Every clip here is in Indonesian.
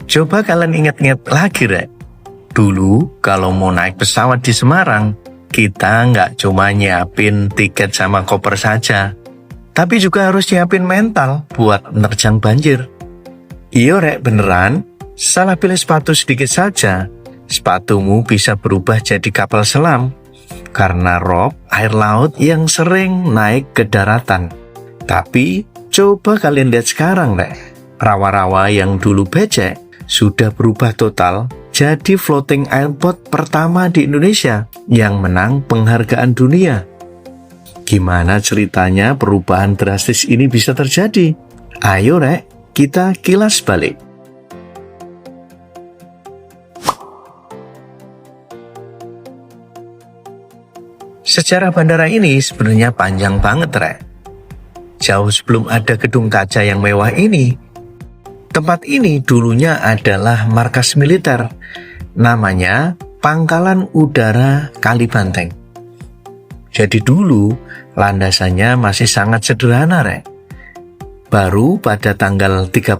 Coba kalian ingat-ingat lagi, Rek. Dulu kalau mau naik pesawat di Semarang, kita nggak cuma nyiapin tiket sama koper saja, tapi juga harus nyiapin mental buat menerjang banjir. Iyo, Rek, beneran. Salah pilih sepatu sedikit saja, sepatumu bisa berubah jadi kapal selam karena rob air laut yang sering naik ke daratan. Tapi coba kalian lihat sekarang, Rek. Rawa-rawa yang dulu becek sudah berubah total jadi floating airport pertama di Indonesia yang menang penghargaan dunia. Gimana ceritanya perubahan drastis ini bisa terjadi? Ayo, Rek, kita kilas balik. Sejarah bandara ini sebenarnya panjang banget, Rek. Jauh sebelum ada gedung kaca yang mewah ini, tempat ini dulunya adalah markas militer. Namanya Pangkalan Udara Kalibanteng. Jadi dulu landasannya masih sangat sederhana, Rek. Baru pada tanggal 31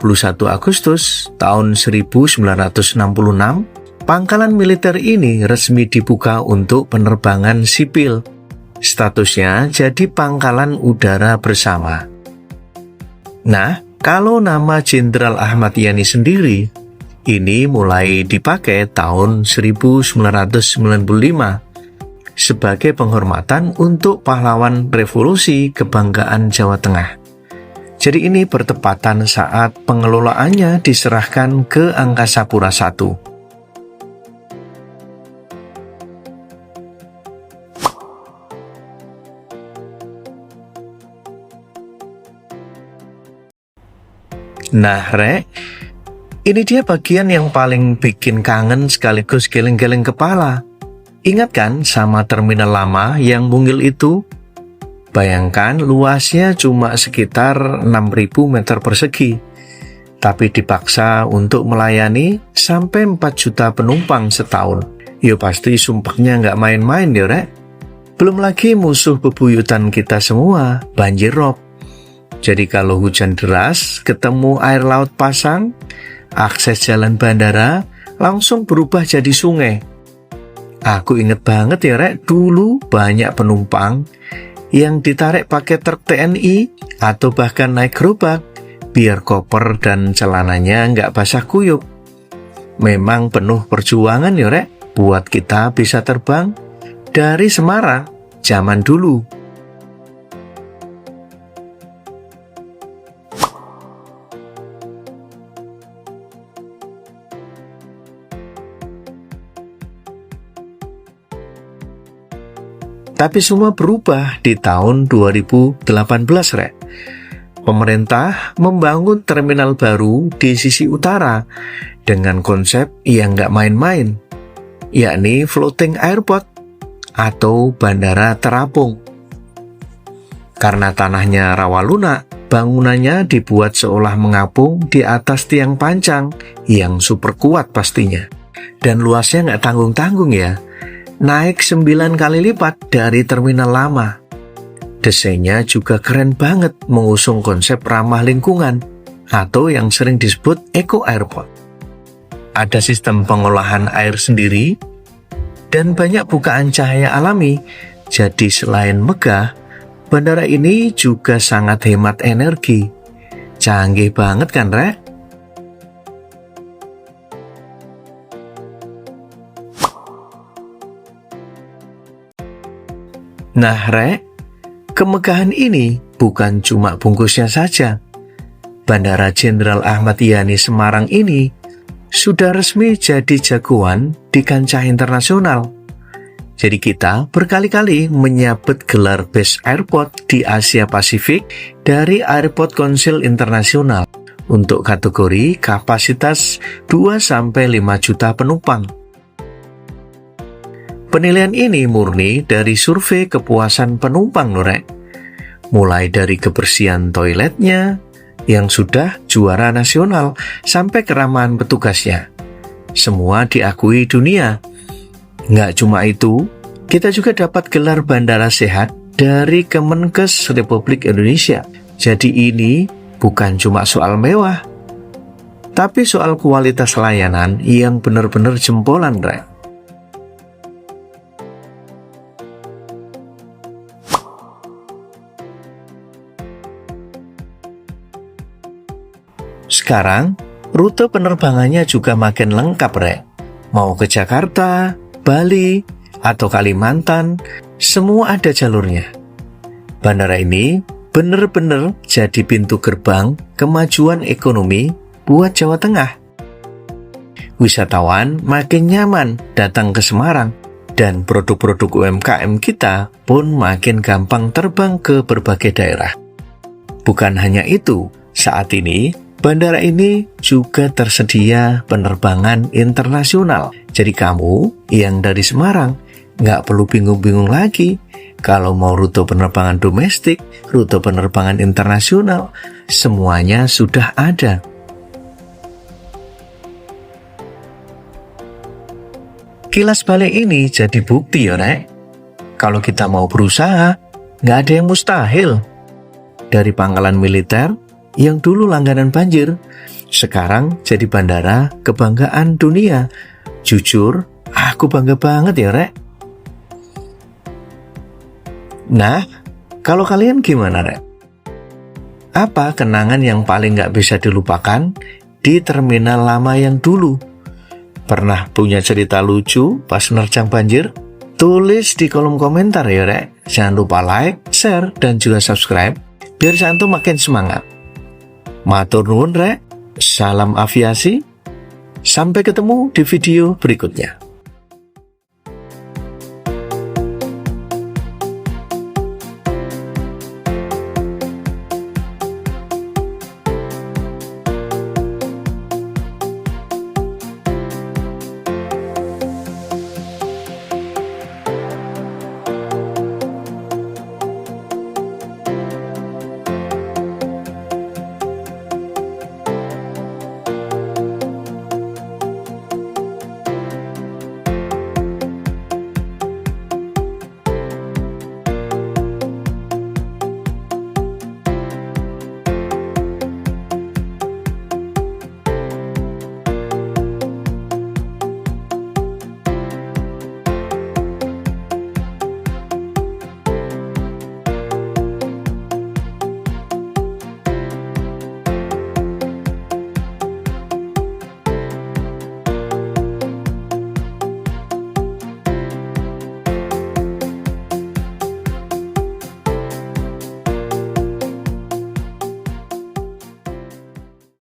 Agustus tahun 1966, pangkalan militer ini resmi dibuka untuk penerbangan sipil. Statusnya jadi Pangkalan Udara Bersama. Nah, kalau nama Jenderal Ahmad Yani sendiri, ini mulai dipakai tahun 1995 sebagai penghormatan untuk pahlawan revolusi kebanggaan Jawa Tengah. Jadi ini bertepatan saat pengelolaannya diserahkan ke Angkasa Pura I. Nah, Rek, ini dia bagian yang paling bikin kangen sekaligus geleng-geleng kepala. Ingat kan sama terminal lama yang mungil itu? Bayangkan luasnya cuma sekitar 6.000 meter persegi, tapi dipaksa untuk melayani sampai 4 juta penumpang setahun. Ya pasti sumpahnya nggak main-main ya, Rek. Belum lagi musuh bebuyutan kita semua, banjir rob. Jadi kalau hujan deras, ketemu air laut pasang, akses jalan bandara langsung berubah jadi sungai. Aku inget banget ya, Rek, dulu banyak penumpang yang ditarik pakai truk TNI atau bahkan naik gerobak biar koper dan celananya nggak basah kuyup. Memang penuh perjuangan ya, Rek, buat kita bisa terbang dari Semarang zaman dulu. Tapi semua berubah di tahun 2018, Rek. Pemerintah membangun terminal baru di sisi utara dengan konsep yang nggak main-main, yakni floating airport atau bandara terapung. Karena tanahnya rawa lunak, bangunannya dibuat seolah mengapung di atas tiang pancang yang super kuat pastinya. Dan luasnya nggak tanggung-tanggung ya. Naik 9 kali lipat dari terminal lama. Desainnya juga keren banget mengusung konsep ramah lingkungan atau yang sering disebut Eco Airport. Ada sistem pengolahan air sendiri dan banyak bukaan cahaya alami. Jadi selain megah, bandara ini juga sangat hemat energi. Canggih banget kan, Rek? Nah, Rek, kemegahan ini bukan cuma bungkusnya saja. Bandara Jenderal Ahmad Yani Semarang ini sudah resmi jadi jagoan di kancah internasional. Jadi kita berkali-kali menyabet gelar Best Airport di Asia Pasifik dari Airport Council Internasional untuk kategori kapasitas 2-5 juta penumpang. Penilaian ini murni dari survei kepuasan penumpang, Rek. Mulai dari kebersihan toiletnya yang sudah juara nasional sampai keramahan petugasnya. Semua diakui dunia. Nggak cuma itu, kita juga dapat gelar bandara sehat dari Kemenkes Republik Indonesia. Jadi ini bukan cuma soal mewah, tapi soal kualitas layanan yang benar-benar jempolan, Rek. Sekarang, rute penerbangannya juga makin lengkap, Rek. Mau ke Jakarta, Bali, atau Kalimantan, semua ada jalurnya. Bandara ini benar-benar jadi pintu gerbang kemajuan ekonomi buat Jawa Tengah. Wisatawan makin nyaman datang ke Semarang, dan produk-produk UMKM kita pun makin gampang terbang ke berbagai daerah. Bukan hanya itu, saat ini bandara ini juga tersedia penerbangan internasional. Jadi kamu yang dari Semarang nggak perlu bingung-bingung lagi kalau mau rute penerbangan domestik, rute penerbangan internasional, semuanya sudah ada. Kilas balik ini jadi bukti ya, Rek. Kalau kita mau berusaha, nggak ada yang mustahil. Dari pangkalan militer yang dulu langganan banjir, sekarang jadi bandara kebanggaan dunia. Jujur, aku bangga banget ya, Rek. Nah, kalau kalian gimana, Rek? Apa kenangan yang paling gak bisa dilupakan di terminal lama yang dulu? Pernah punya cerita lucu pas nerjang banjir? Tulis di kolom komentar ya, Rek. Jangan lupa like, share, dan juga subscribe biar Santu makin semangat. Matur nuwun, Rek. Salam aviasi. Sampai ketemu di video berikutnya.